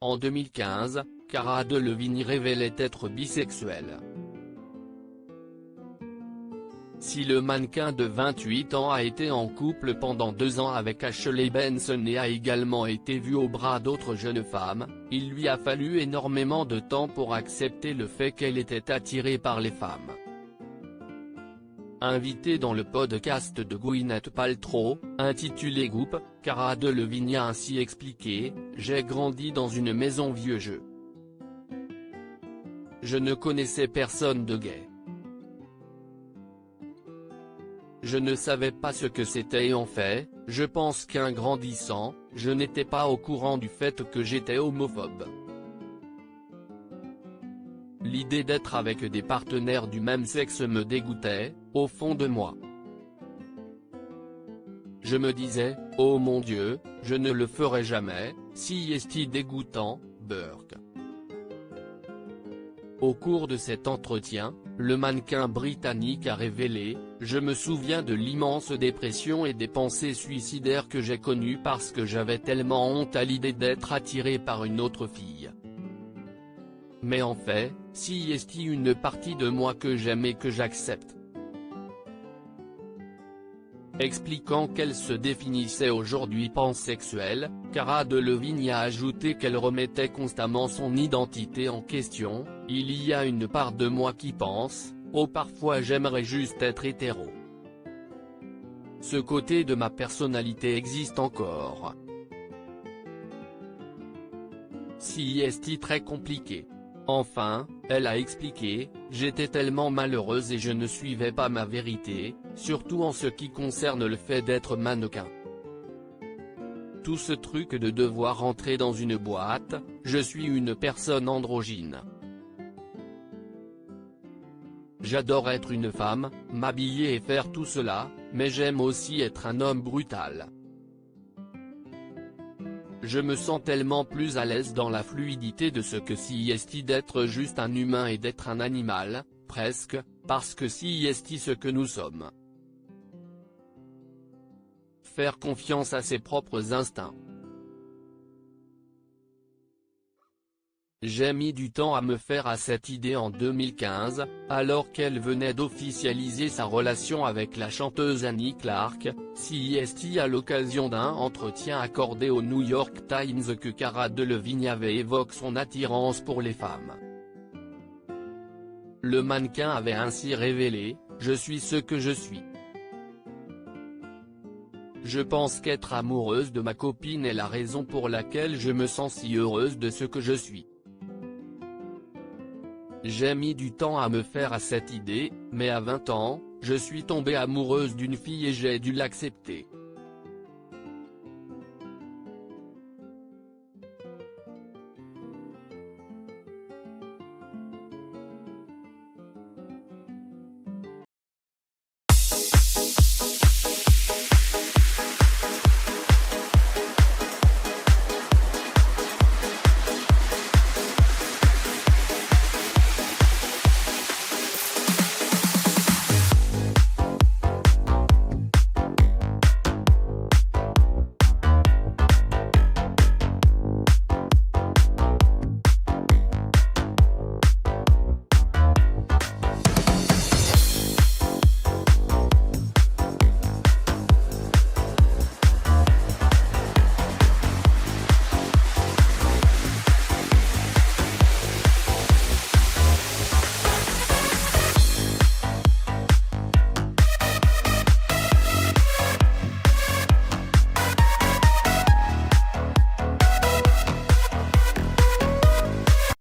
En 2015, Cara Delevingne révélait être bisexuelle. Si le mannequin de 28 ans a été en couple pendant 2 ans avec Ashley Benson et a également été vu au bras d'autres jeunes femmes, il lui a fallu énormément de temps pour accepter le fait qu'elle était attirée par les femmes. Invitée dans le podcast de Gwyneth Paltrow, intitulé Goop, Cara Delevingne a ainsi expliqué « J'ai grandi dans une maison vieux jeu. Je ne connaissais personne de gay. Je ne savais pas ce que c'était et en fait, je pense qu'en grandissant, je n'étais pas au courant du fait que j'étais homophobe. L'idée d'être avec des partenaires du même sexe me dégoûtait, au fond de moi. Je me disais, oh mon Dieu, je ne le ferai jamais, si est dégoûtant, Burke. » Au cours de cet entretien, le mannequin britannique a révélé « Je me souviens de l'immense dépression et des pensées suicidaires que j'ai connues parce que j'avais tellement honte à l'idée d'être attiré par une autre fille. Mais en fait, si est une partie de moi que j'aime et que j'accepte. » Expliquant qu'elle se définissait aujourd'hui pansexuelle, Cara Delevingne a ajouté qu'elle remettait constamment son identité en question, « Il y a une part de moi qui pense, oh parfois j'aimerais juste être hétéro. Ce côté de ma personnalité existe encore. Si est très compliqué. » Enfin, elle a expliqué « J'étais tellement malheureuse et je ne suivais pas ma vérité, surtout en ce qui concerne le fait d'être mannequin. Tout ce truc de devoir rentrer dans une boîte, je suis une personne androgyne. J'adore être une femme, m'habiller et faire tout cela, mais j'aime aussi être un homme brutal. Je me sens tellement plus à l'aise dans la fluidité de ce que si est d'être juste un humain et d'être un animal, presque, parce que si est ce que nous sommes. Faire confiance à ses propres instincts. J'ai mis du temps à me faire à cette idée en 2015, alors qu'elle venait d'officialiser sa relation avec la chanteuse Annie Clark, si est à l'occasion d'un entretien accordé au New York Times que Cara Delevingne avait évoqué son attirance pour les femmes. Le mannequin avait ainsi révélé « Je suis ce que je suis. Je pense qu'être amoureuse de ma copine est la raison pour laquelle je me sens si heureuse de ce que je suis. J'ai mis du temps à me faire à cette idée, mais à 20 ans, je suis tombée amoureuse d'une fille et j'ai dû l'accepter. »